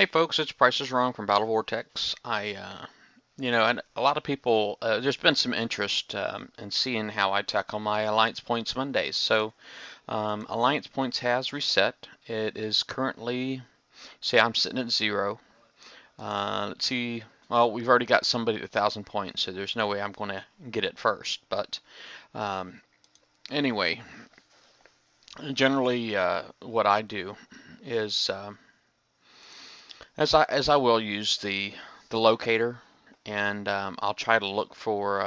Hey folks, it's Price is Wrong from Battle Vortex. And a lot of people, there's been some interest in seeing how I tackle my Alliance Points Mondays. So, Alliance Points has reset. It is currently, say I'm sitting at 0. Let's see, well, we've already got somebody at 1,000 points, so there's no way I'm going to get it first. But um, anyway, generally, what I do is as I will use the locator, and I'll try to look for.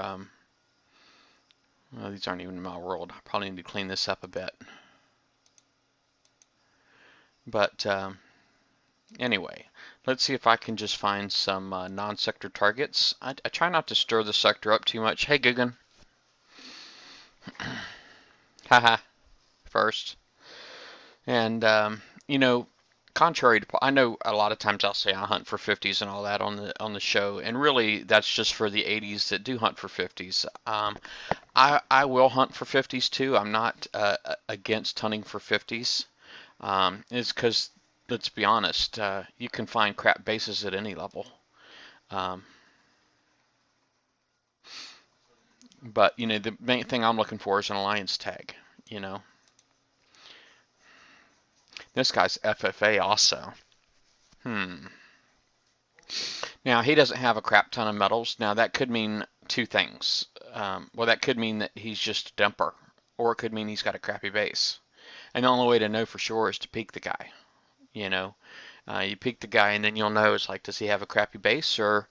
Well, these aren't even in my world. I probably need to clean this up a bit. But anyway, let's see if I can just find some non-sector targets. I try not to stir the sector up too much. Hey, Guggen. Haha, first. And contrary to, I know a lot of times I'll say I hunt for 50s and all that on the show, and really that's just for the 80s that do hunt for 50s. I will hunt for 50s too. I'm not against hunting for 50s. It's because, let's be honest, you can find crap bases at any level. Um, but the main thing I'm looking for is an alliance tag. You know, this guy's FFA also. Hmm. Now, he doesn't have a crap ton of medals. Now, that could mean two things. Well, that could mean that he's just a dumper, or it could mean he's got a crappy base. And the only way to know for sure is to peek the guy. You know, you peek the guy, and then you'll know. It's like, does he have a crappy base, or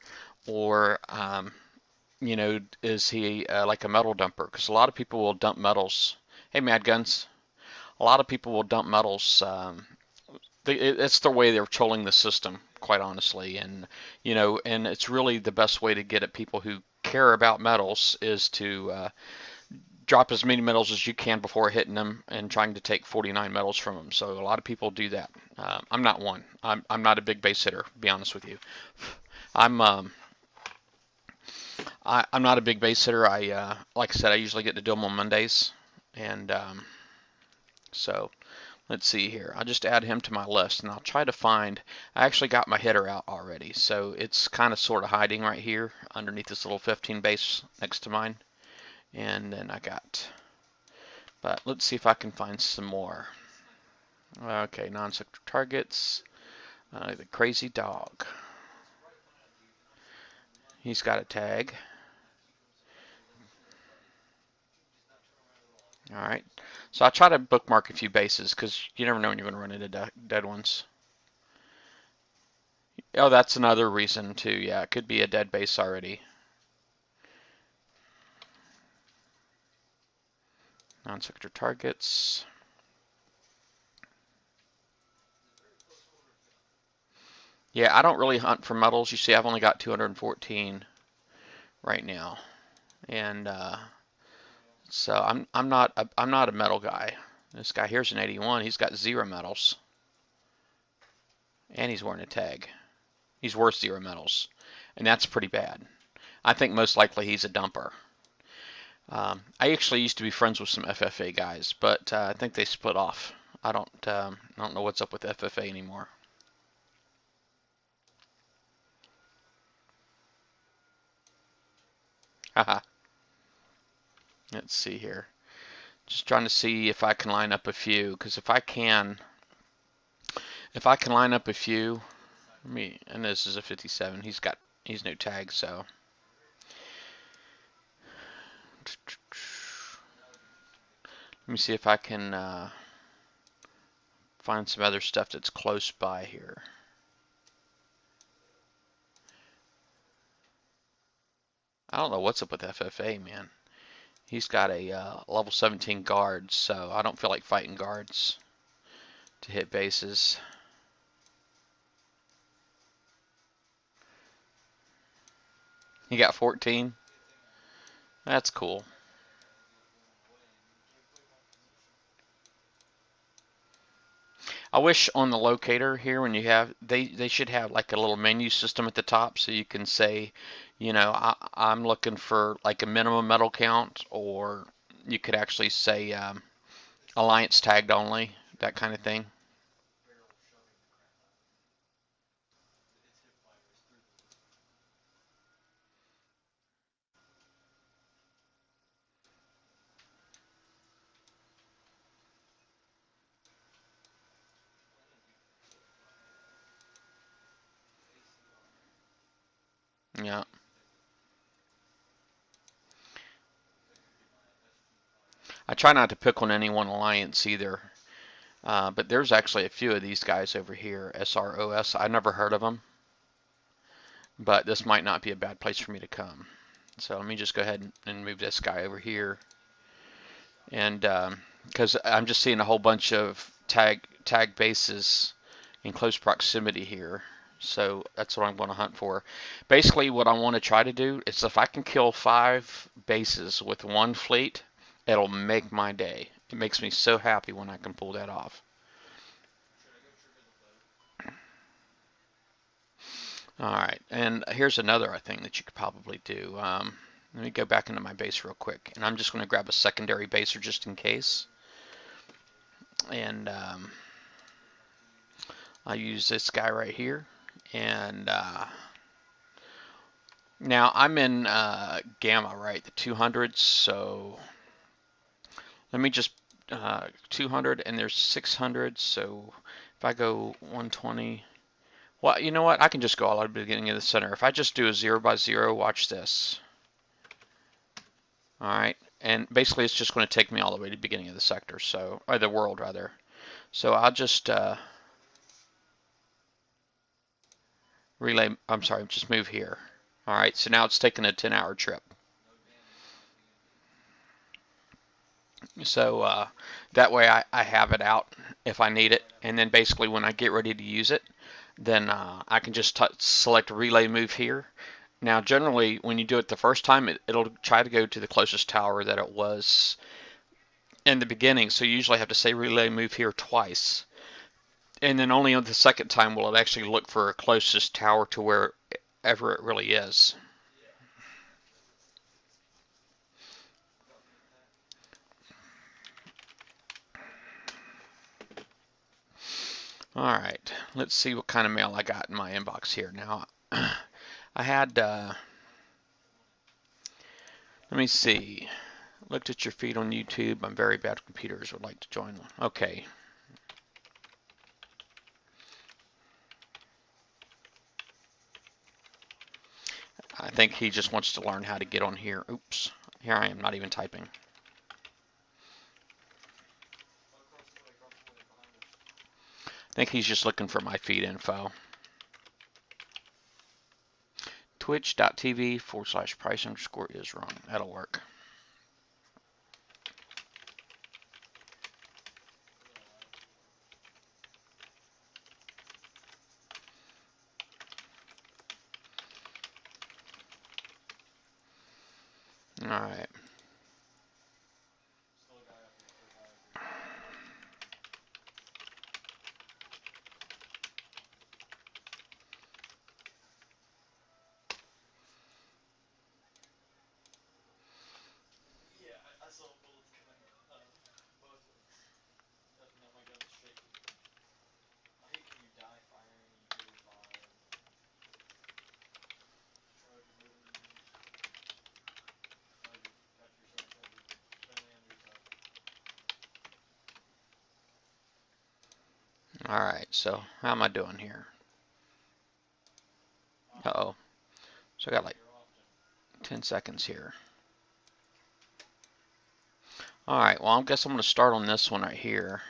is he like a metal dumper? Because a lot of people will dump metals. Hey, Mad Guns. A lot of people will dump metals. It's the way they're trolling the system, quite honestly. And it's really the best way to get at people who care about metals is to drop as many metals as you can before hitting them and trying to take 49 metals from them. So a lot of people do that. I'm not one. I'm not a big base hitter, to be honest with you. I'm I'm not a big base hitter. Like I said, I usually get to do them on Mondays, and so let's see here. I'll just add him to my list, and I'll try to find. I actually got my hitter out already, so it's kind of sort of hiding right here underneath this little 15 base next to mine. And then but let's see if I can find some more. Okay, non-sector targets. The crazy dog. He's got a tag. All right. So I try to bookmark a few bases because you never know when you're going to run into dead ones. Oh, that's another reason too. Yeah, it could be a dead base already. Non-sector targets. Yeah, I don't really hunt for metals. You see, I've only got 214 right now, and so I'm not a metal guy. This guy here's an 81. He's got 0 metals, and he's wearing a tag. He's worth 0 metals, and that's pretty bad. I think most likely he's a dumper. I actually used to be friends with some FFA guys, but I think they split off. I don't know what's up with FFA anymore. Haha. Let's see here. Just trying to see if I can line up a few, because if I can line up a few, and this is a 57. He's no tag, so. Let me see if I can find some other stuff that's close by here. I don't know what's up with FFA, man. He's got a level 17 guard, so I don't feel like fighting guards to hit bases. He got 14. That's cool. I wish on the locator here, when you have, they should have like a little menu system at the top, so you can say, I'm looking for like a minimum medal count, or you could actually say alliance tagged only, that kind of thing. Yeah. I try not to pick on any one alliance either. But there's actually a few of these guys over here, SROS. I never heard of them, but this might not be a bad place for me to come. So let me just go ahead and move this guy over here, and because I'm just seeing a whole bunch of tag bases in close proximity here. So that's what I'm going to hunt for. Basically, what I want to try to do is if I can kill 5 bases with one fleet, it'll make my day. It makes me so happy when I can pull that off. All right, and here's another thing that you could probably do. Let me go back into my base real quick, and I'm just going to grab a secondary baser just in case. And I'll use this guy right here. And now I'm in Gamma, right, the 200s. So let me just 200, and there's 600. So if I go 120, well, you know what? I can just go all at the beginning of the center. If I just do a 0 by 0, watch this. All right, and basically it's just going to take me all the way to the beginning of the sector, so or the world rather. So I'll just relay. I'm sorry, just move here. All right, so now it's taking a 10-hour trip. So that way I have it out if I need it, and then basically when I get ready to use it, then I can just select relay move here. Now generally when you do it the first time, it'll try to go to the closest tower that it was in the beginning, so you usually have to say relay move here twice. And then only on the second time will it actually look for a closest tower to wherever it really is. Alright, let's see what kind of mail I got in my inbox here. Now, I had, let me see, looked at your feed on YouTube. I'm very bad at computers, would like to join one. Okay. I think he just wants to learn how to get on here. Oops, here I am, not even typing. I think he's just looking for my feed info. Twitch.tv/price_ is wrong. That'll work. Alright. Alright, so how am I doing here? Uh-oh. So I got like 10 seconds here. Alright, well I guess I'm going to start on this one right here.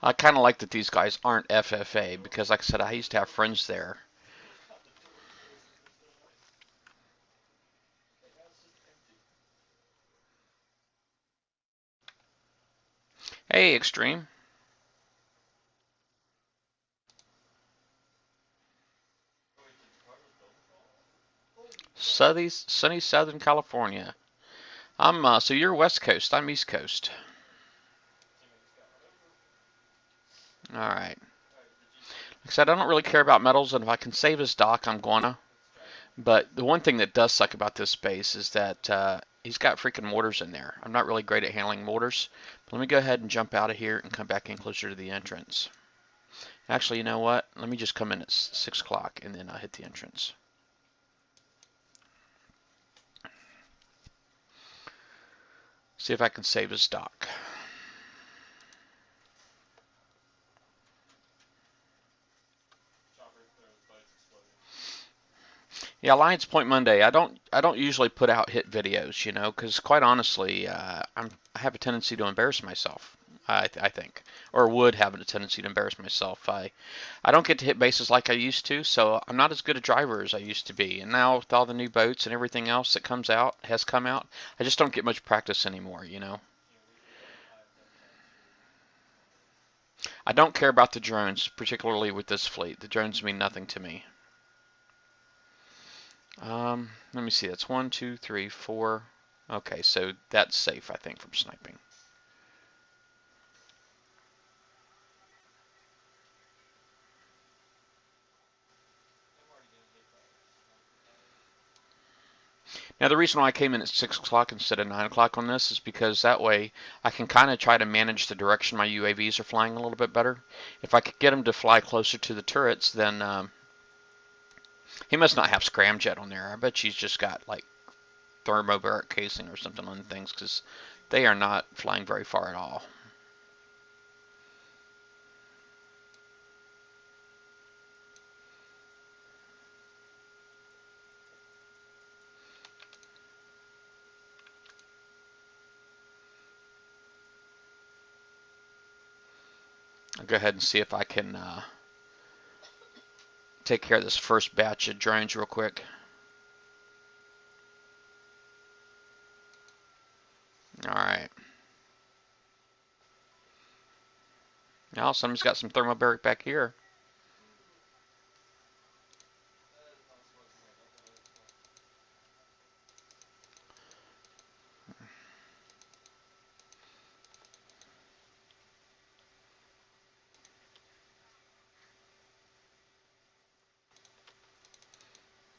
I kind of like that these guys aren't FFA because like I said, I used to have friends there. Hey, Extreme. Sunny Southern California. So you're West Coast, I'm East Coast. Alright. Like I said, I don't really care about metals, and if I can save his dock, I'm gonna. But the one thing that does suck about this space is that he's got freaking mortars in there. I'm not really great at handling mortars. But let me go ahead and jump out of here and come back in closer to the entrance. Actually, you know what? Let me just come in at 6 o'clock and then I'll hit the entrance. See if I can save his dock. Yeah, Lions Point Monday. I don't usually put out hit videos, you know, because quite honestly, I have a tendency to embarrass myself. I think, or would have a tendency to embarrass myself. I don't get to hit bases like I used to, so I'm not as good a driver as I used to be. And now with all the new boats and everything else that has come out, I just don't get much practice anymore, you know. I don't care about the drones, particularly with this fleet. The drones mean nothing to me. Let me see. That's 1, 2, 3, 4. Okay, so that's safe, I think, from sniping. Now, the reason why I came in at 6 o'clock instead of 9 o'clock on this is because that way I can kind of try to manage the direction my UAVs are flying a little bit better. If I could get them to fly closer to the turrets, then he must not have scramjet on there. I bet she's just got like thermobaric casing or something on things because they are not flying very far at all. I'll go ahead and see if I can take care of this first batch of drones real quick. All right. Now somebody's got some thermobaric back here.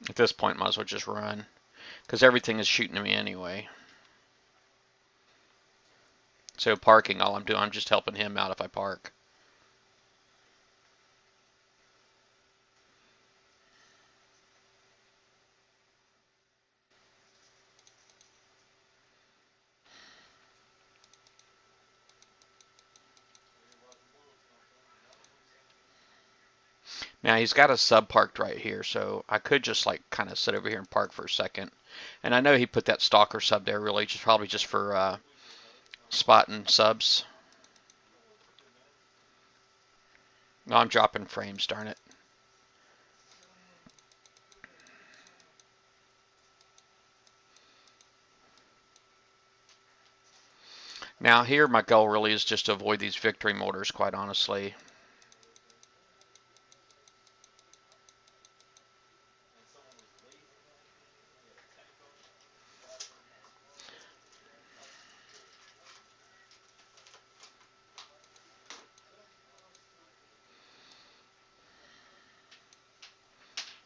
At this point, might as well just run because everything is shooting at me anyway. So parking, all I'm doing, I'm just helping him out if I park. Now he's got a sub parked right here, so I could just like kind of sit over here and park for a second. And I know he put that stalker sub there really just probably just for spotting subs. No, I'm dropping frames, darn it. Now here my goal really is just to avoid these victory mortars, quite honestly.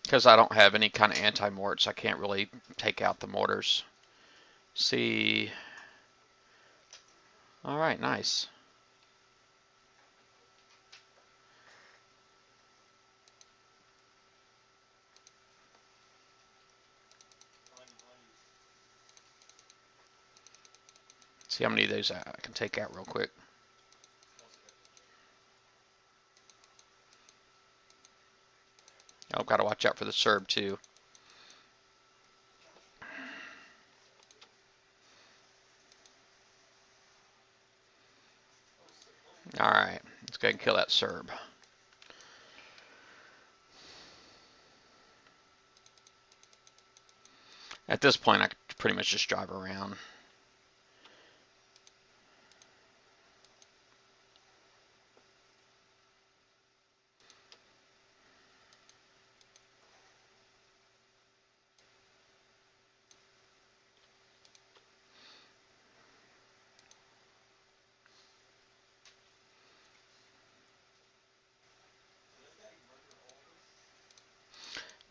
Because I don't have any kind of anti-morts, I can't really take out the mortars. See. All right, nice. See how many of those I can take out real quick. Oh, gotta watch out for the Serb too. All right, let's go ahead and kill that Serb. At this point, I could pretty much just drive around.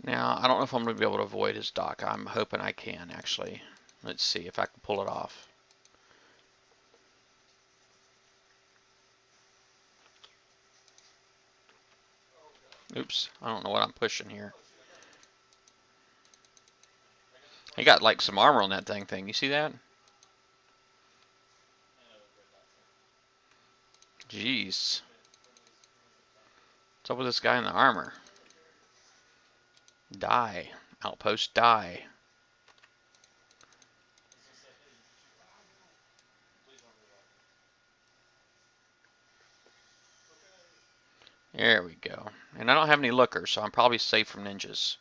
Now, I don't know if I'm going to be able to avoid his dock. I'm hoping I can, actually. Let's see if I can pull it off. Oops, I don't know what I'm pushing here. He got like some armor on that thing. You see that? Jeez. What's up with this guy in the armor? Die. Outpost die. There we go. And I don't have any lookers, so I'm probably safe from ninjas.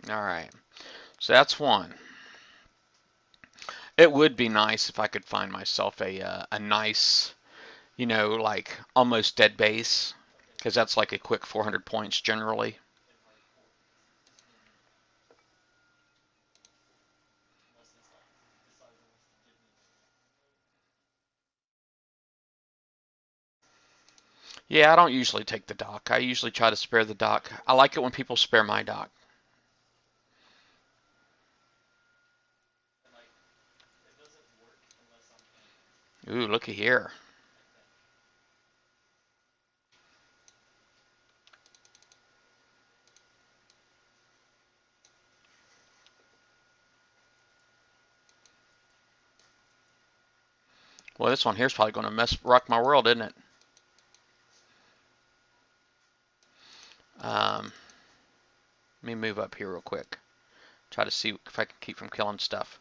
Alright, so that's one. It would be nice if I could find myself a nice, you know, like almost dead base, because that's like a quick 400 points generally. Yeah, I don't usually take the dock. I usually try to spare the dock. I like it when people spare my dock. Ooh, looky here. Well, this one here's probably going to rock my world, isn't it? Let me move up here real quick. Try to see if I can keep from killing stuff.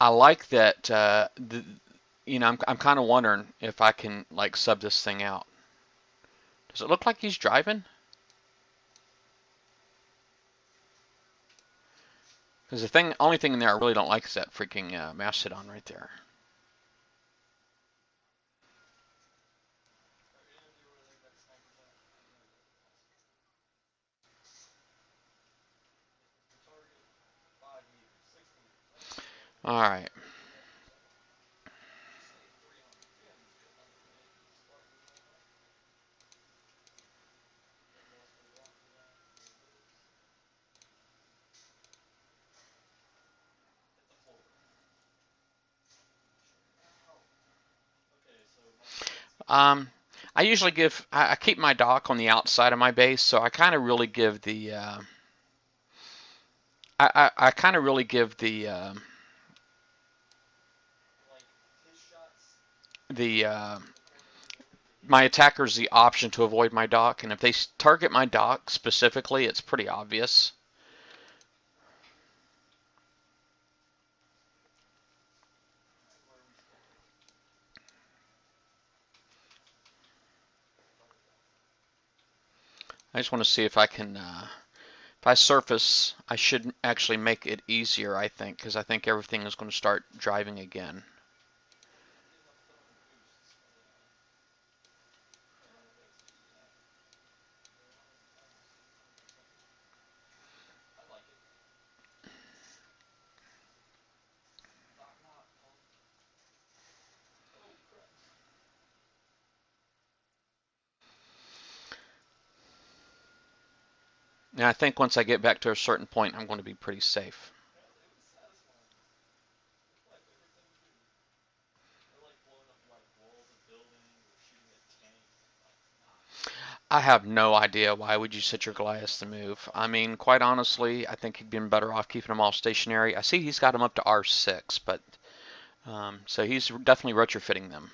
I like that. You know, I'm kind of wondering if I can like sub this thing out. Does it look like he's driving? Because only thing in there I really don't like is that freaking mastodon right there. All right. Um, I usually I keep my dock on the outside of my base, so I kind of really give the, I kind of really give the my attackers the option to avoid my dock, and if they target my dock specifically, it's pretty obvious. I just want to see if I can, if I surface, I should actually make it easier, I think, because I think everything is going to start driving again. And I think once I get back to a certain point, I'm going to be pretty safe. I have no idea why would you set your Goliath to move. I mean, quite honestly, I think he'd been better off keeping them all stationary. I see he's got them up to R6, but so he's definitely retrofitting them.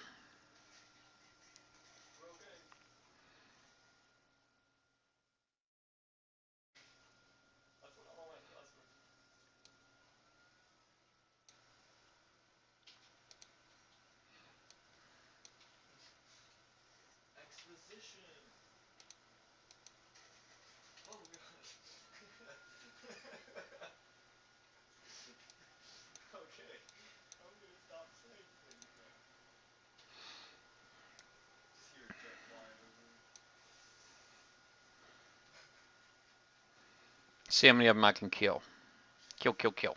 See how many of them I can kill. Kill, kill, kill.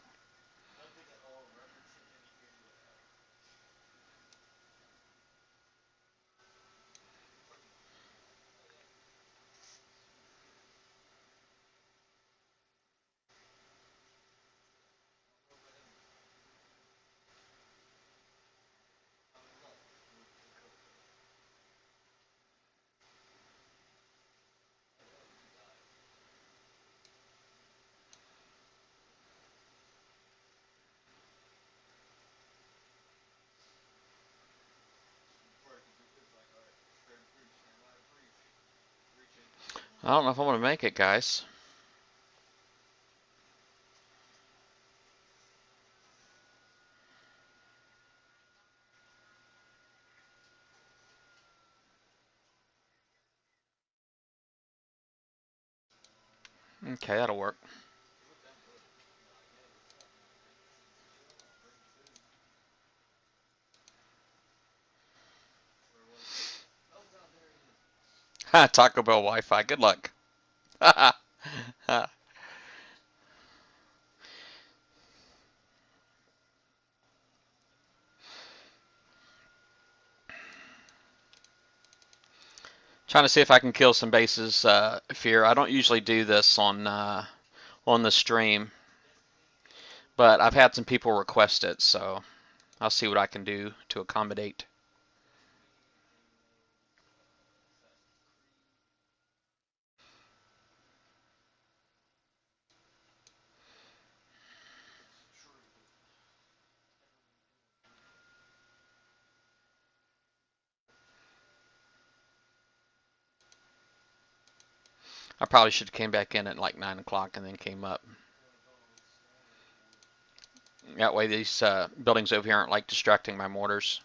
I don't know if I'm going to make it, guys. Okay, that'll work. Taco Bell Wi-Fi. Good luck. Trying to see if I can kill some bases here. I don't usually do this on the stream, but I've had some people request it, so I'll see what I can do to accommodate. I probably should have came back in at like 9 o'clock and then came up. That way these buildings over here aren't like distracting my mortars.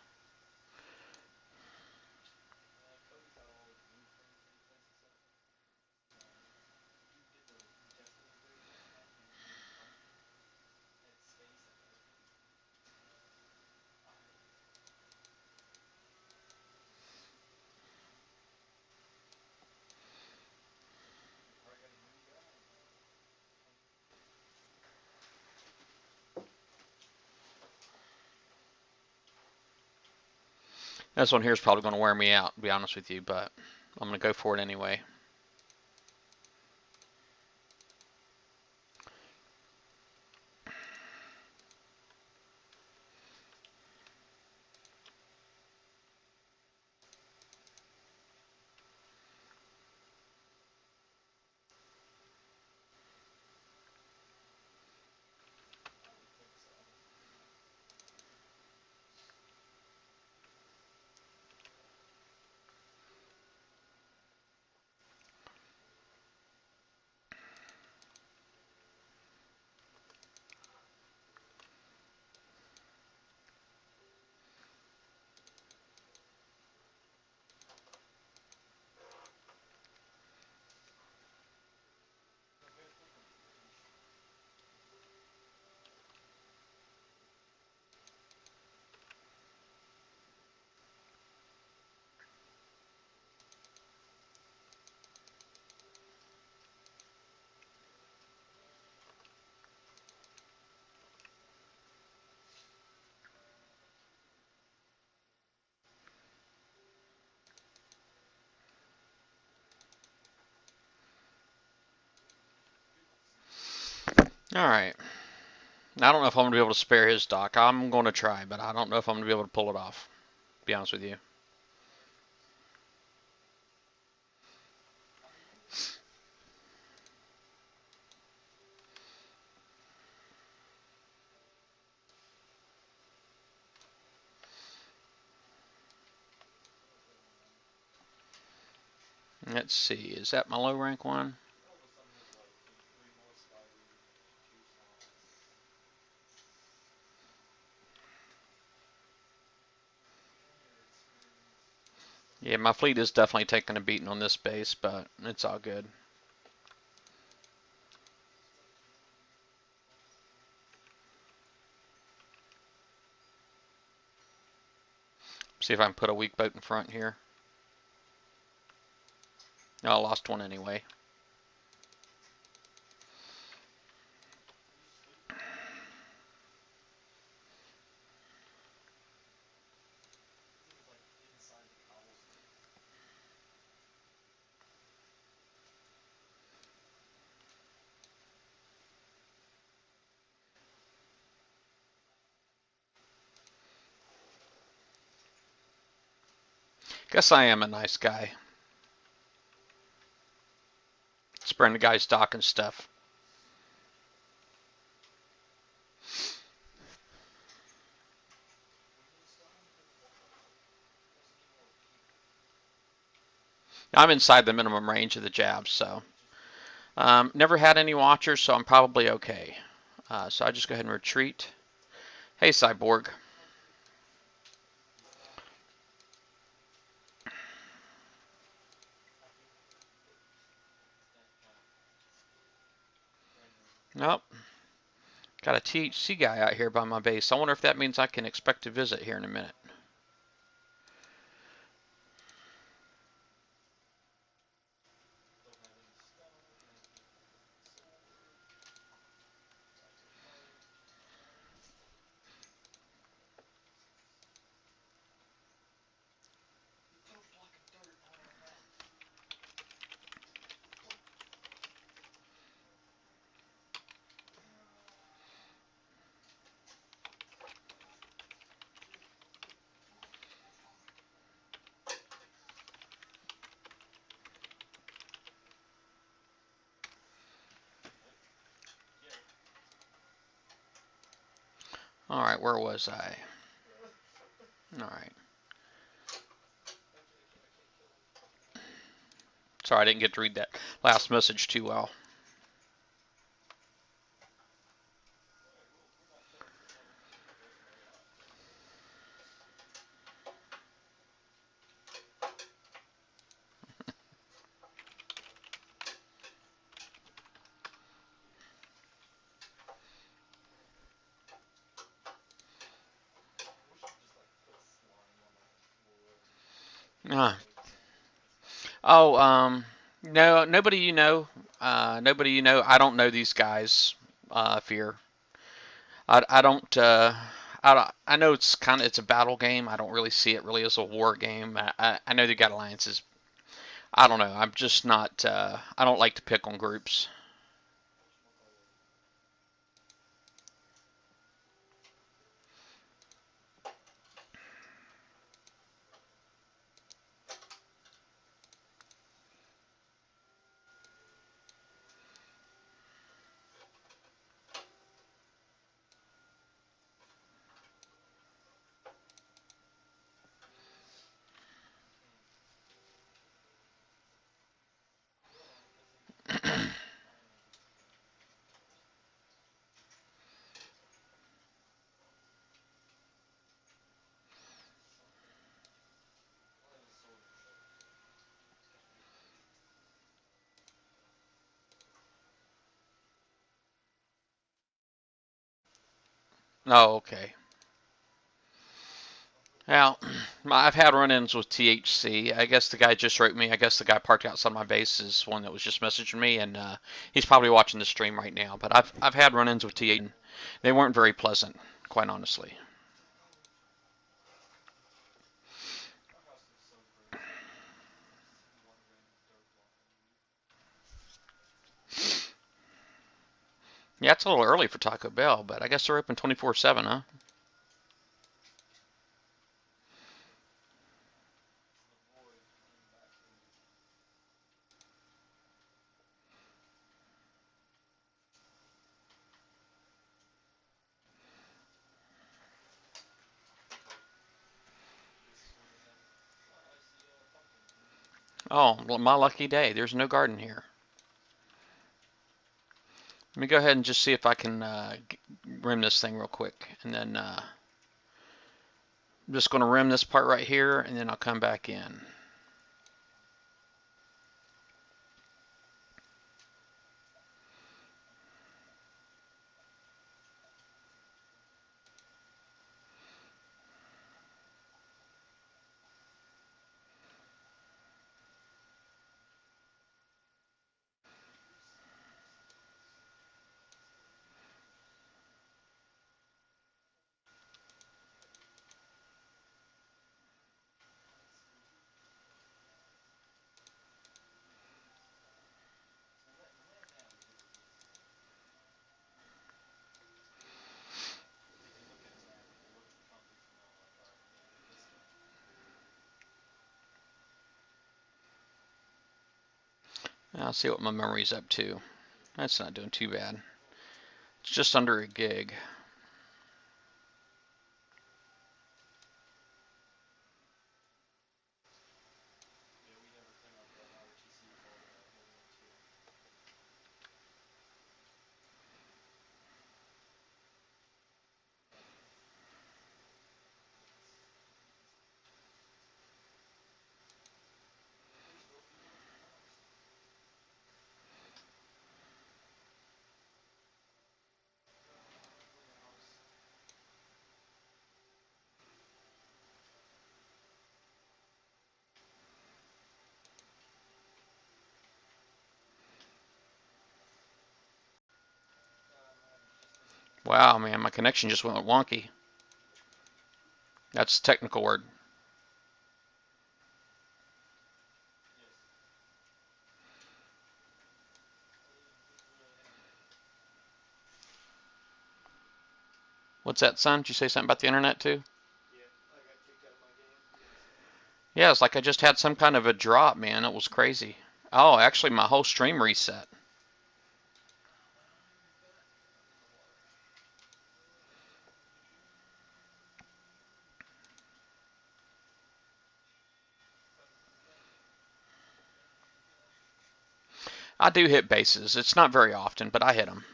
This one here is probably going to wear me out, to be honest with you, but I'm going to go for it anyway. All right. I don't know if I'm going to be able to spare his dock. I'm going to try, but I don't know if I'm going to be able to pull it off, to be honest with you. Let's see. Is that my low rank one? Yeah, my fleet is definitely taking a beating on this base, but it's all good. See if I can put a weak boat in front here. No, I lost one anyway. Guess I am a nice guy. Spraying the guy's dock and stuff. I'm inside the minimum range of the jabs, so never had any watchers, so I'm probably okay. So I just go ahead and retreat. Hey, Cyborg. Nope. Got a THC guy out here by my base. I wonder if that means I can expect a visit here in a minute. All right, where was I? All right. Sorry, I didn't get to read that last message too well. Uh, oh, no, nobody you know. Nobody you know. I don't know these guys. Fear. I don't. I know it's a battle game. I don't really see it really as a war game. I know they got alliances. I don't know. I'm just not. I don't like to pick on groups. Oh, okay. Now, I've had run-ins with THC. I guess the guy just wrote me. I guess the guy parked outside my base is one that was just messaging me, and he's probably watching the stream right now. But I've had run-ins with THC, and they weren't very pleasant, quite honestly. Yeah, it's a little early for Taco Bell, but I guess they're open 24/7, huh? Oh, well, my lucky day. There's no garden here. Let me go ahead and just see if I can rim this thing real quick, and then I'm just going to rim this part right here, and then I'll come back in. I'll see what my memory's up to. That's not doing too bad. It's just under a gig. Wow, man, my connection just went wonky. That's a technical word. What's that, son? Did you say something about the internet too? Yeah, it's like I just had some kind of a drop, man. It was crazy. Oh, actually, my whole stream reset. I do hit bases. It's not very often, but I hit them.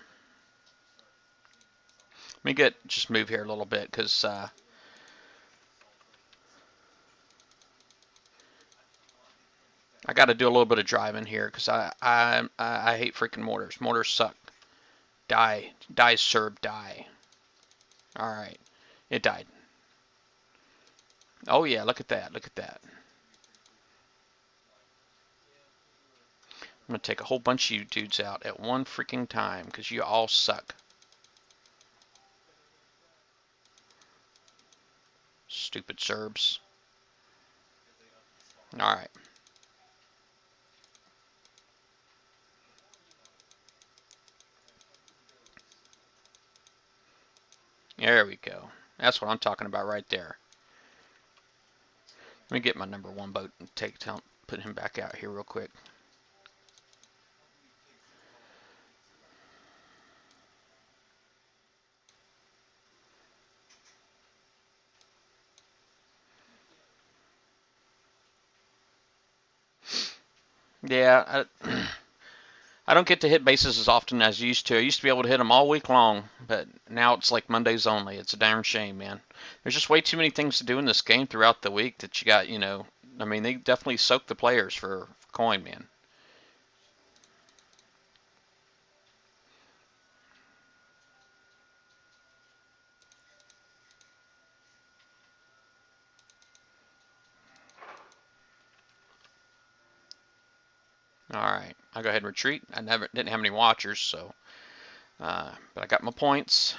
Let me just move here a little bit because I got to do a little bit of driving here because I hate freaking mortars. Mortars suck. Die, die, Serb, die. All right, it died. Oh yeah, look at that. Look at that. I'm gonna take a whole bunch of you dudes out at one freaking time because you all suck. Stupid Serbs. All right. There we go. That's what I'm talking about right there. Let me get my number one boat and put him back out here real quick. Yeah, I don't get to hit bases as often as I used to. I used to be able to hit them all week long, but now it's like Mondays only. It's a darn shame, man. There's just way too many things to do in this game throughout the week that you got, I mean, they definitely soak the players for coin, man. All right, I'll go ahead and retreat. I didn't have any watchers, so, but I got my points.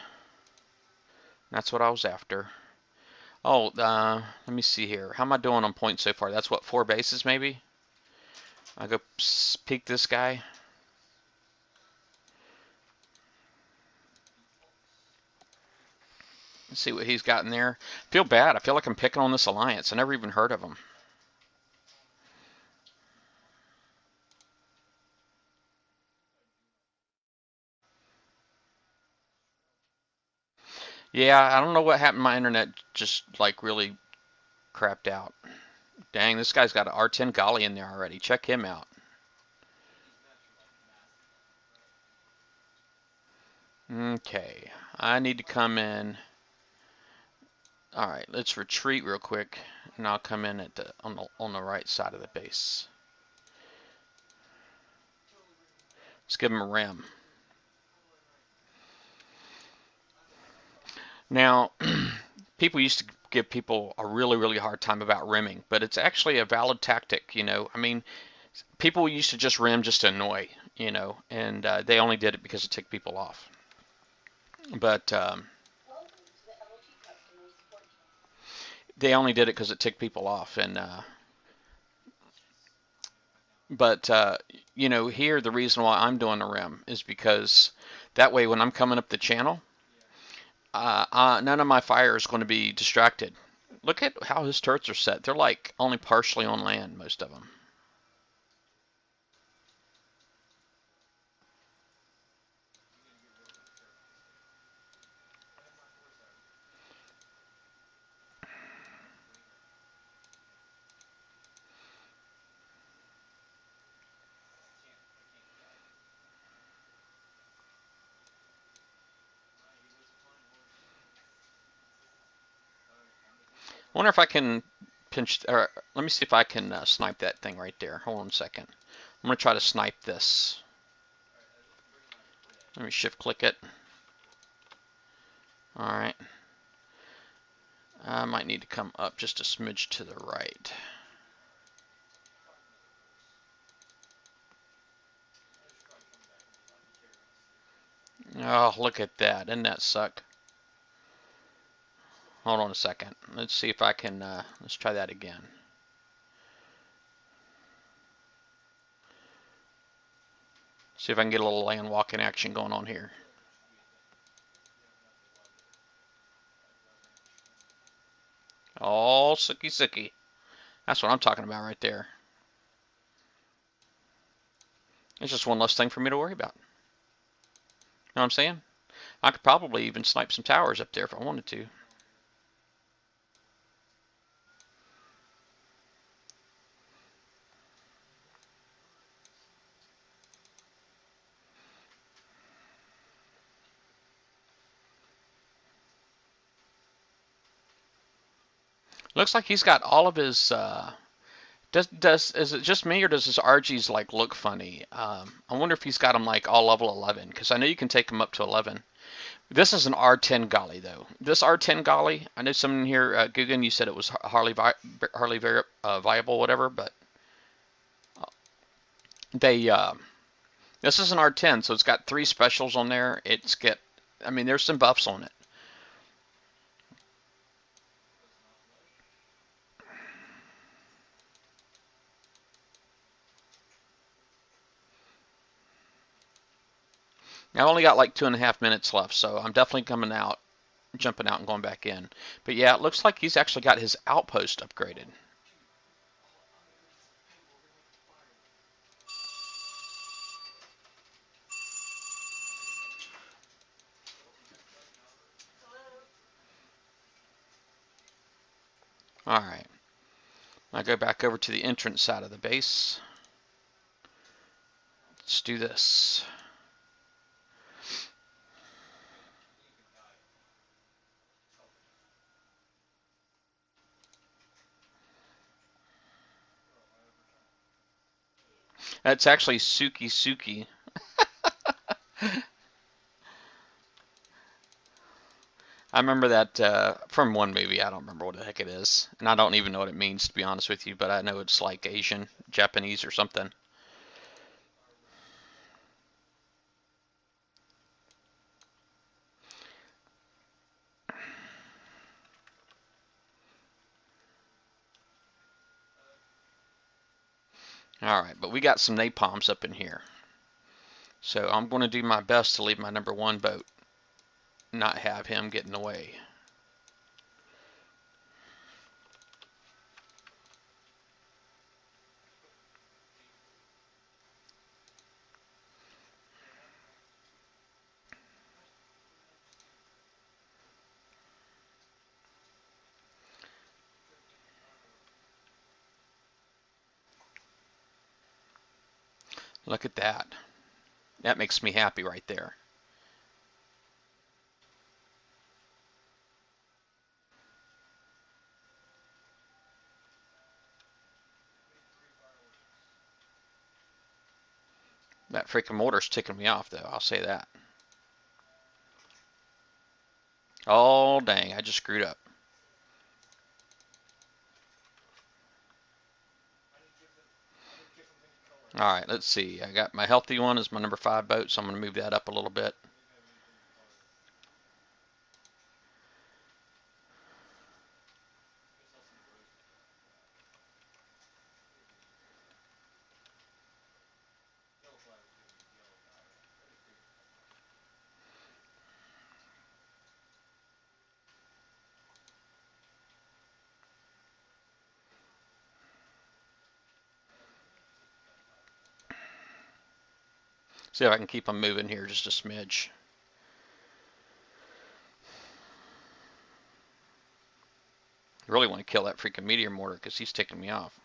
That's what I was after. Oh, let me see here. How am I doing on points so far? That's what, 4 bases maybe? I go peek this guy. Let's see what he's got in there. Feel bad. I feel like I'm picking on this alliance. I never even heard of him. Yeah, I don't know what happened. My internet just like really crapped out. Dang, this guy's got an R10 Golly in there already. Check him out. Okay, I need to come in. All right, let's retreat real quick, and I'll come in at on the right side of the base. Let's give him a rim. Now, people used to give people a really, really hard time about rimming, but it's actually a valid tactic. I mean, people used to just rim just to annoy, and they only did it because it ticked people off. But they only did it because it ticked people off, and but here the reason why I'm doing the rim is because that way when I'm coming up the channel, none of my fire is going to be distracted. Look at how his turrets are set. They're like only partially on land, most of them. I wonder if I can or let me see if I can snipe that thing right there. Hold on a second. I'm going to try to snipe this. Let me shift click it. All right. I might need to come up just a smidge to the right. Oh, look at that. Doesn't that suck? Hold on a second. Let's see if I can, let's try that again. See if I can get a little land walking action going on here. Oh, sooky sooky. That's what I'm talking about right there. It's just one less thing for me to worry about. You know what I'm saying? I could probably even snipe some towers up there if I wanted to. Looks like he's got all of his, is it just me or does his RGs like look funny? I wonder if he's got them like all level 11 because I know you can take them up to 11. This is an R10 Golly though. This R10 Golly, I know someone here, Guggen, you said it was Harley viable, whatever, but they this is an R10, so it's got 3 specials on there. I mean, there's some buffs on it. I've only got like 2.5 minutes left, so I'm definitely jumping out and going back in. But yeah, it looks like he's actually got his outpost upgraded. All right. I go back over to the entrance side of the base. Let's do this. That's actually Suki Suki. I remember that from one movie. I don't remember what the heck it is. And I don't even know what it means, to be honest with you, but I know it's like Asian, Japanese, or something. All right, but we got some napalms up in here. So I'm going to do my best to leave my number 1 boat, not have him get in the way. Look at that. That makes me happy right there. That freaking mortar's ticking me off, though. I'll say that. Oh, dang. I just screwed up. All right, let's see. I got my healthy one as my number 5 boat, so I'm going to move that up a little bit. See if I can keep them moving here just a smidge. I really want to kill that freaking meteor mortar because he's ticking me off.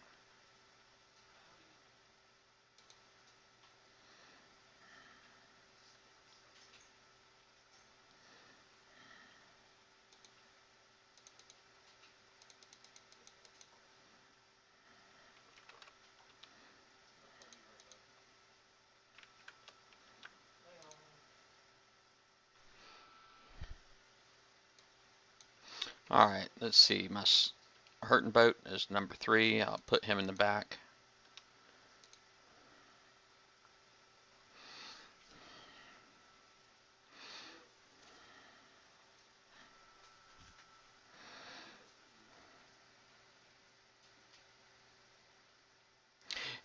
All right, let's see. My hurting boat is number 3. I'll put him in the back.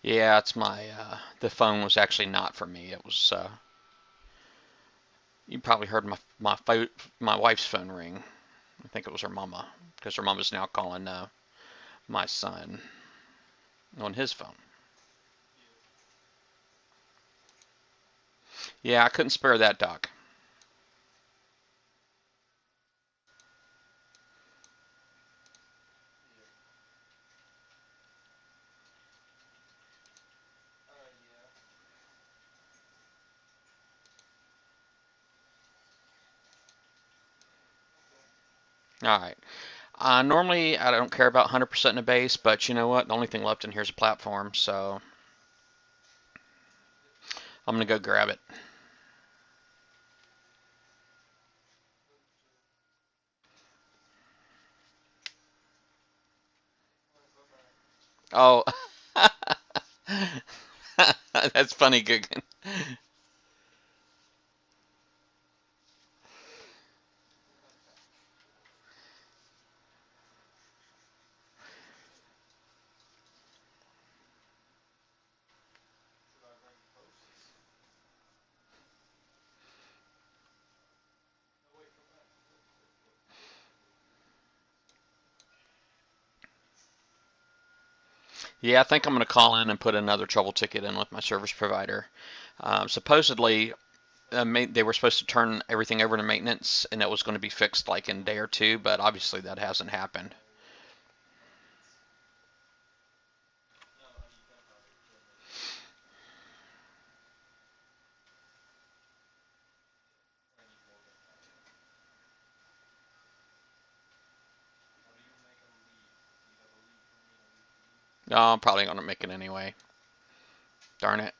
Yeah, it's my the phone was actually not for me. It was you probably heard my wife's phone ring. I think it was her mama because her mama's now calling my son on his phone. Yeah, I couldn't spare that, Doc. All right. Normally, I don't care about 100% in a base, but you know what? The only thing left in here is a platform, so I'm gonna go grab it. Oh, that's funny, Guggen. Yeah, I think I'm gonna call in and put another trouble ticket in with my service provider. Supposedly, they were supposed to turn everything over to maintenance, and it was going to be fixed like in a day or two, but obviously that hasn't happened. No, I'm probably going to make it anyway. Darn it.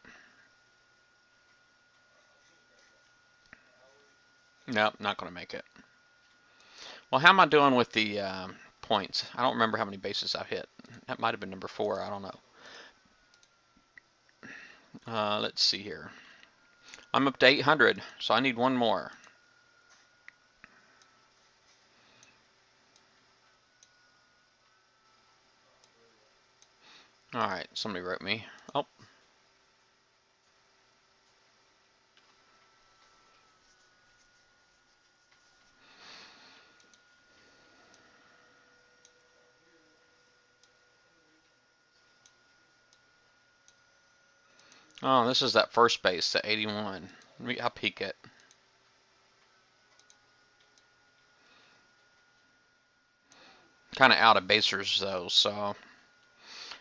Nope, not going to make it. Well, how am I doing with the points? I don't remember how many bases I've hit. That might have been number 4. I don't know. Let's see here. I'm up to 800, so I need one more. All right, somebody wrote me. Oh, oh, this is that first base, the 81. I'll peek it. Kind of out of basers though, so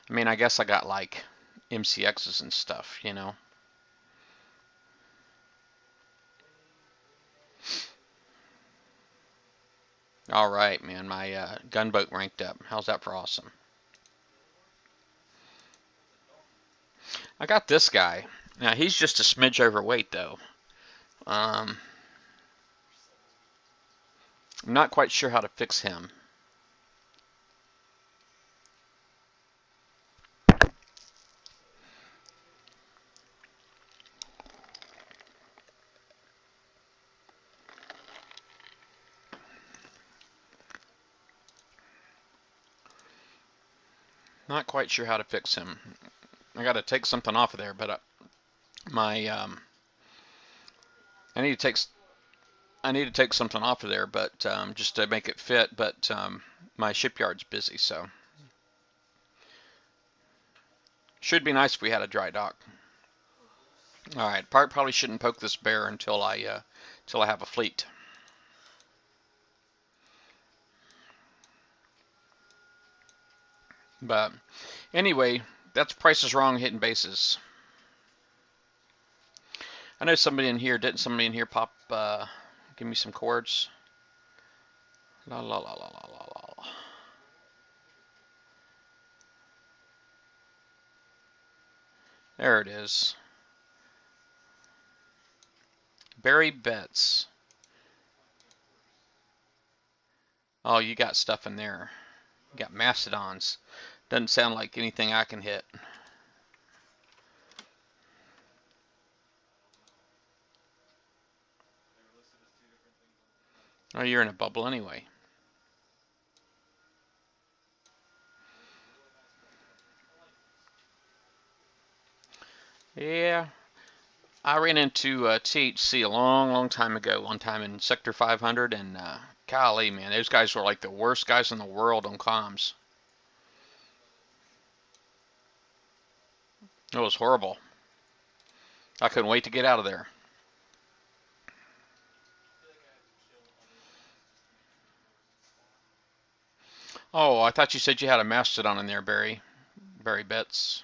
I mean, I guess I got like MCXs and stuff, you know. All right, man, my gunboat ranked up. How's that for awesome? I got this guy. Now he's just a smidge overweight though. Um, I'm not quite sure how to fix him. Not quite sure how to fix him. I got to take something off of there, but my I need to take something off of there, but just to make it fit. But my shipyard's busy, so should be nice if we had a dry dock. All right, probably shouldn't poke this bear until I have a fleet. But anyway, that's Price is Wrong hitting bases. I know somebody in here, didn't somebody in here pop, give me some chords? La la la la la la la. There it is. Barry Betts. Oh, you got stuff in there. You got mastodons. Doesn't sound like anything I can hit. Oh, you're in a bubble anyway. Yeah, I ran into THC a long, long time ago. One time in Sector 500, and golly, man, those guys were like the worst guys in the world on comms. It was horrible. I couldn't wait to get out of there. Oh, I thought you said you had a mastodon in there, Barry. Barry Betts.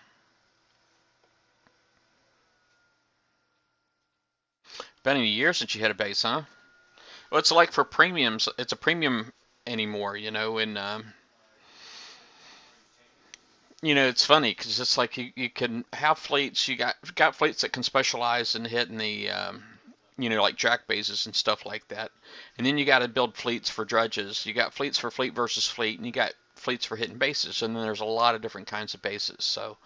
Been a year since you had a base, huh? Well, it's like for premiums. It's a premium anymore, and it's funny because it's like you can have fleets. You got fleets that can specialize in hitting the like jack bases and stuff like that. And then you got to build fleets for dredges. You got fleets for fleet versus fleet, and you got fleets for hitting bases. And then there's a lot of different kinds of bases. So,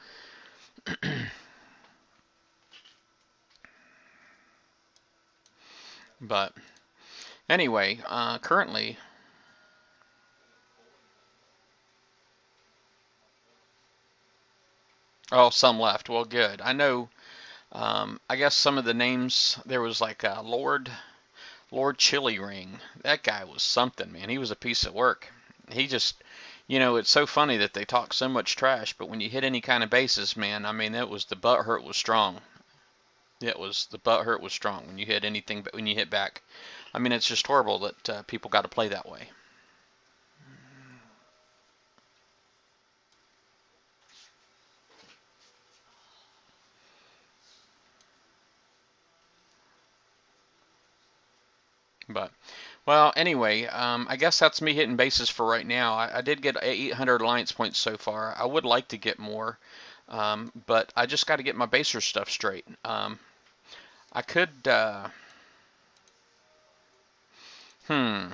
but anyway, currently, oh, some left. Well, good. I know. I guess some of the names there was like Lord Chili Ring. That guy was something, man. He was a piece of work. He just, it's so funny that they talk so much trash, but when you hit any kind of bases, man, I mean, it was the butt hurt was strong. It was the butt hurt was strong when you hit anything, but when you hit back, I mean, it's just horrible that people got to play that way. But well, anyway, I guess that's me hitting bases for right now. I did get 800 alliance points so far. I would like to get more, but I just got to get my baser stuff straight. I could, hmm,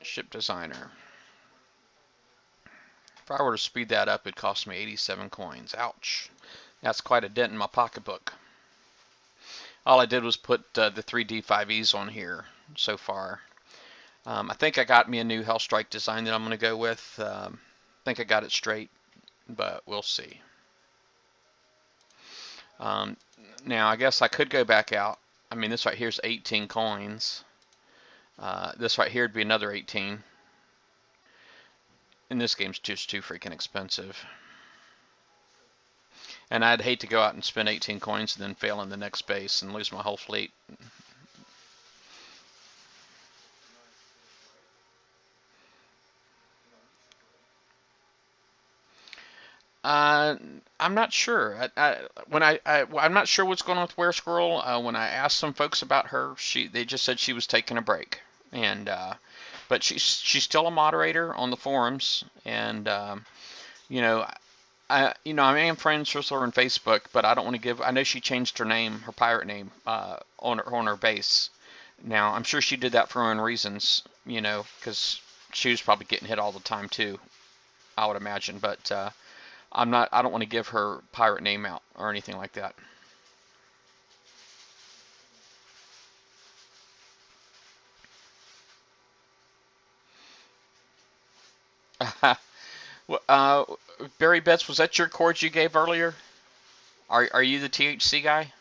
ship designer. If I were to speed that up, it'd cost me 87 coins. Ouch. That's quite a dent in my pocketbook. All I did was put the 3D5Es on here so far. I think I got me a new Hellstrike design that I'm going to go with. I think I got it straight, but we'll see. Um, Now, I guess I could go back out. I mean, this right here is 18 coins. This right here would be another 18. And this game's just too freaking expensive. And I'd hate to go out and spend 18 coins and then fail in the next base and lose my whole fleet. Uh, I'm not sure. I'm not sure what's going on with Were Squirrel. When I asked some folks about her, they just said she was taking a break, and but she's still a moderator on the forums, and you know I am friends with her on Facebook, but I don't want to give. I know she changed her name, her pirate name, on her base. Now I'm sure she did that for her own reasons, because she was probably getting hit all the time too. I would imagine, but. I'm not. I don't want to give her pirate name out or anything like that. uh, Barry Betts, was that your chords you gave earlier? Are you the THC guy?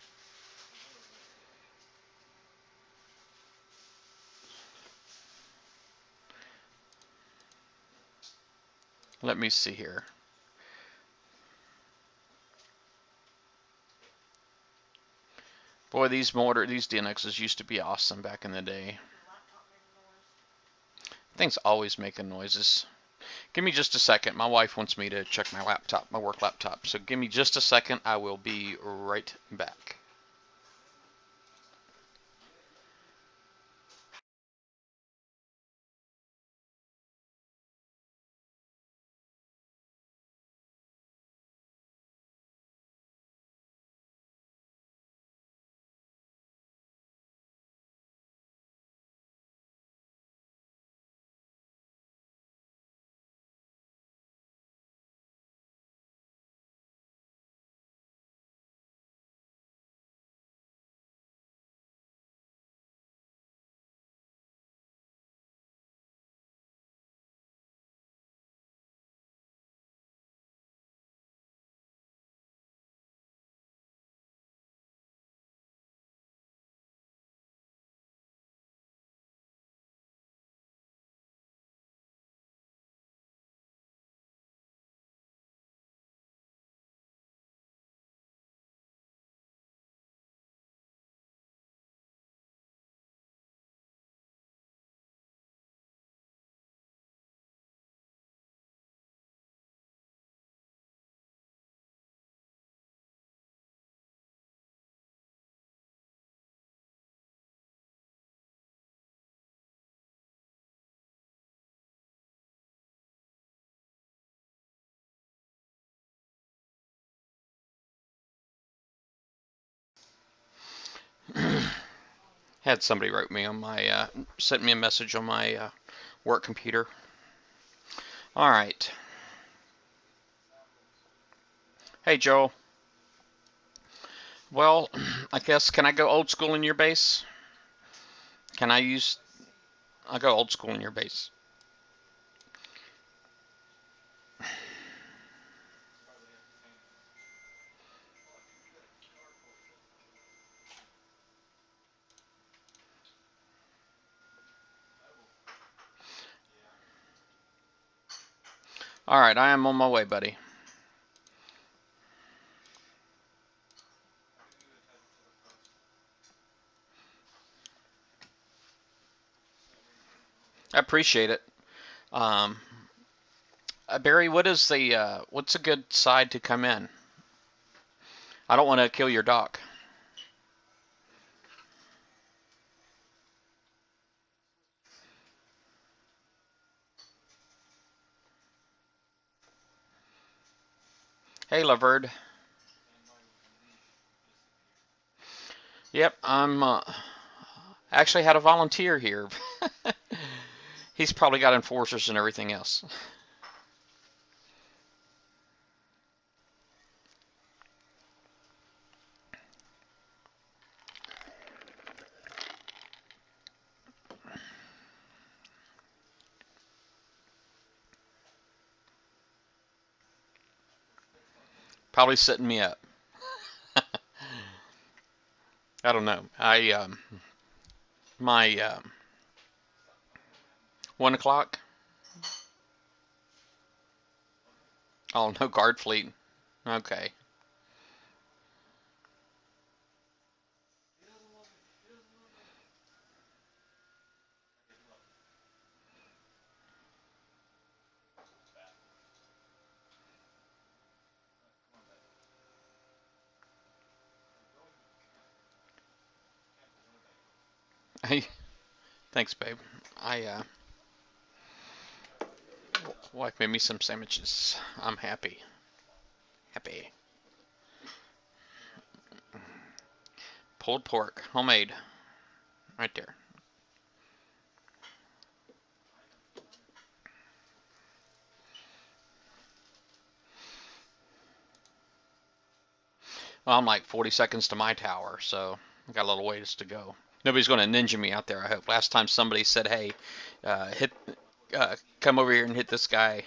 Let me see here. Boy, these DNXs used to be awesome back in the day. Things always making noises. Give me just a second. My wife wants me to check my laptop, my work laptop. So give me just a second. I will be right back. Had somebody wrote me on my, sent me a message on my work computer. All right. Hey, Joel. Well, I guess, can I go old school in your base? Can I use, I'll go old school in your base. All right, I am on my way, buddy. I appreciate it. Um, Barry, what's a good side to come in? I don't want to kill your dock. Hey, Laverde. Yep, I'm actually had a volunteer here. He's probably got enforcers and everything else. Probably setting me up. I don't know. My 1 o'clock. Oh, no guard fleet. Okay. Hey, thanks, babe. I wife made me some sandwiches. I'm happy. Happy. Pulled pork, homemade, right there. Well, I'm like 40 seconds to my tower, so I got a little ways to go. Nobody's going to ninja me out there, I hope. Last time somebody said, hey, hit, come over here and hit this guy,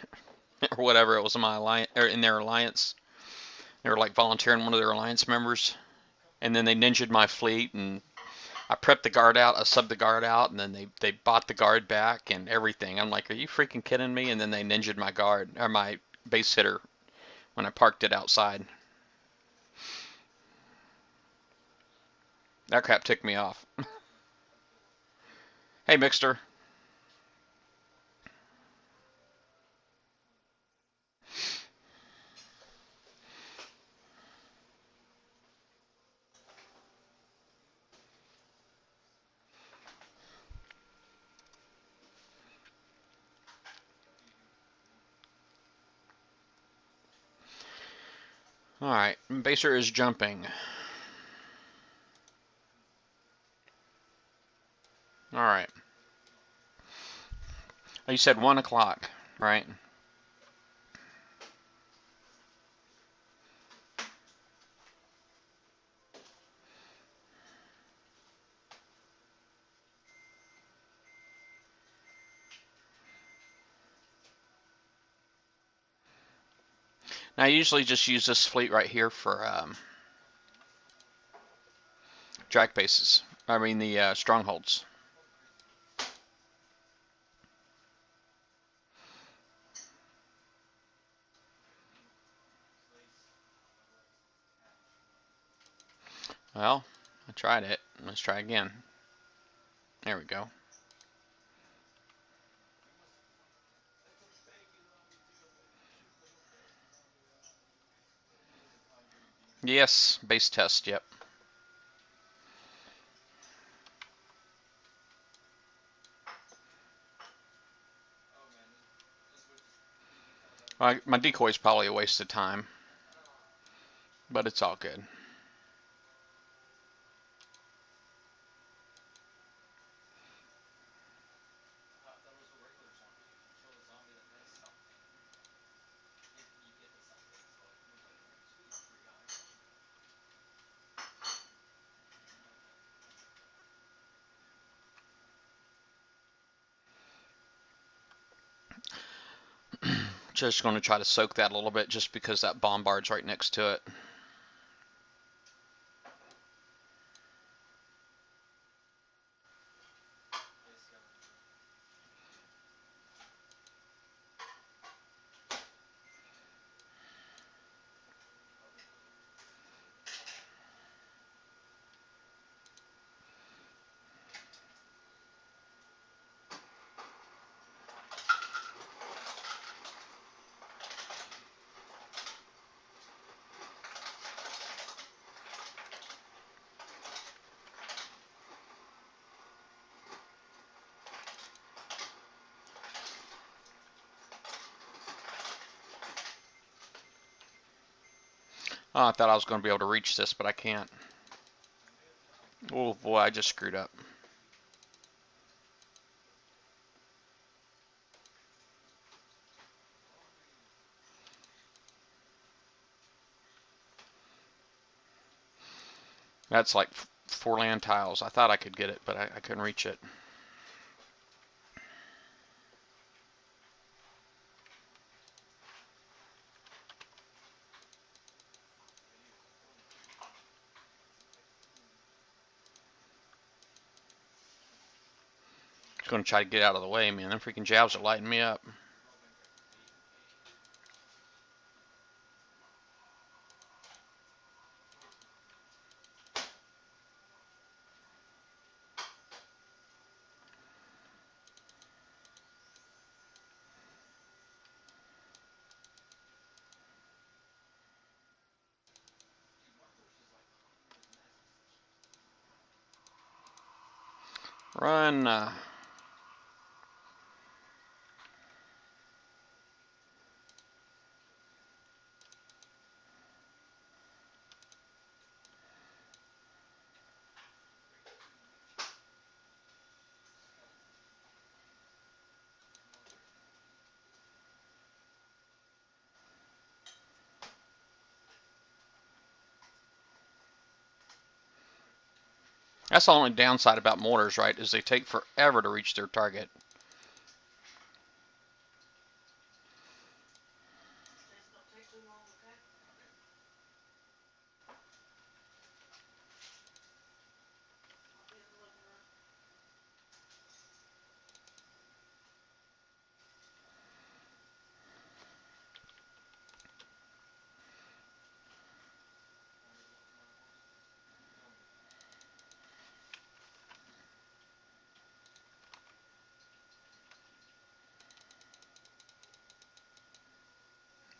or whatever, it was in my alliance, or in their alliance. They were like volunteering one of their alliance members, and then they ninja'd my fleet, and I prepped the guard out, I subbed the guard out, and then they bought the guard back and everything. I'm like, are you freaking kidding me? And then they ninja'd my guard, or my base hitter, when I parked it outside. That crap ticked me off. Hey, Mixter. Alright, Baser is jumping. Alright. Oh, you said 1 o'clock, right? Now, I usually just use this fleet right here for drag bases. I mean, the strongholds. Well, I tried it. Let's try again. There we go. Yes, base test, yep. My decoy's probably a waste of time, but it's all good. Just going to try to soak that a little bit just because that bombard's right next to it. Oh, I thought I was going to be able to reach this, but I can't. Oh boy, I just screwed up. That's like 4 land tiles. I thought I could get it, but I couldn't reach it. Just going to try to get out of the way, man. Them freaking jabs are lighting me up. Run. That's the only downside about mortars, right? Is they take forever to reach their target.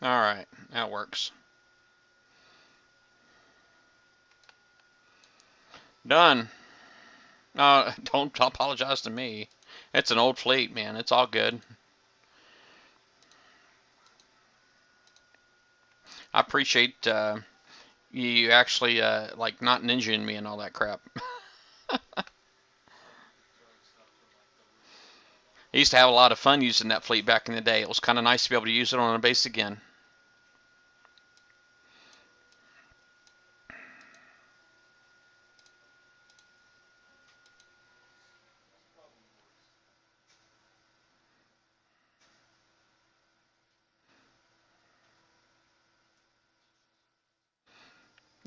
All right, that works. Done. Don't apologize to me. It's an old fleet, man. It's all good. I appreciate you actually like not ninjaing me and all that crap. I used to have a lot of fun using that fleet back in the day. It was kind of nice to be able to use it on a base again.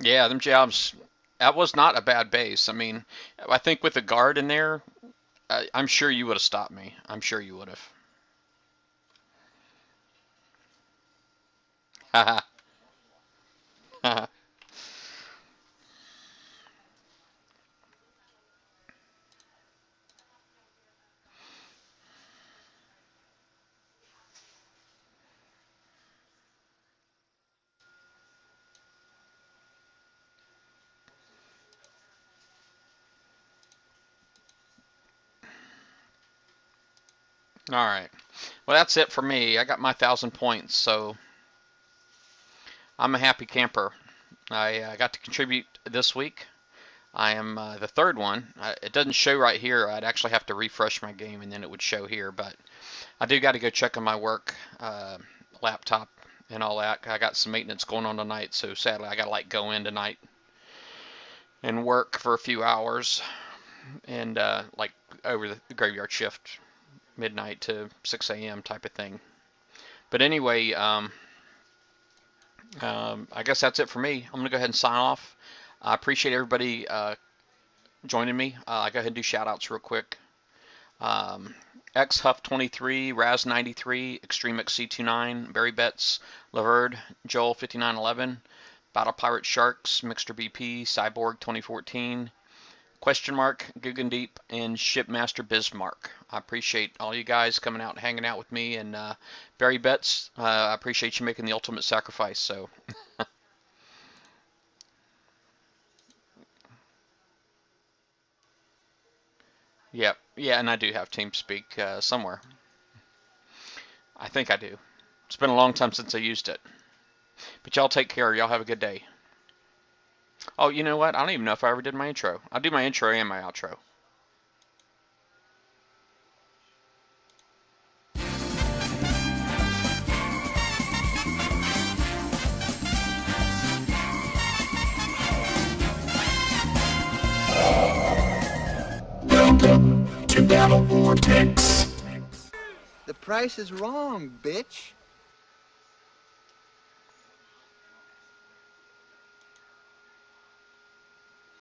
Yeah, them jobs. That was not a bad base. I mean, I think with the guard in there, I'm sure you would have stopped me. I'm sure you would have. All right. Well, that's it for me. I got my 1,000 points, so I'm a happy camper. I got to contribute this week. I am the third one. It doesn't show right here. I'd actually have to refresh my game and then it would show here. But I do got to go check on my work laptop and all that. I got some maintenance going on tonight, so sadly I got to like go in tonight and work for a few hours and like over the graveyard shift, midnight to 6 a.m. type of thing. But anyway, I guess that's it for me. I'm gonna go ahead and sign off. I appreciate everybody joining me. I'll go ahead and do shout outs real quick. XHuff23, Raz93, ExtremeXC29, Barry Betts, Laverde, Joel5911, Battle Pirate Sharks, Mixter BP, Cyborg 2014, Question Mark, Guggendeep, and Shipmaster Bismarck. I appreciate all you guys coming out and hanging out with me. And Barry Betts, I appreciate you making the ultimate sacrifice. So, yeah, yeah, and I do have TeamSpeak somewhere. I think I do. It's been a long time since I used it. But y'all take care. Y'all have a good day. Oh, you know what? I don't even know if I ever did my intro. I'll do my intro and my outro. Welcome to Battle Vortex. The price is wrong, bitch.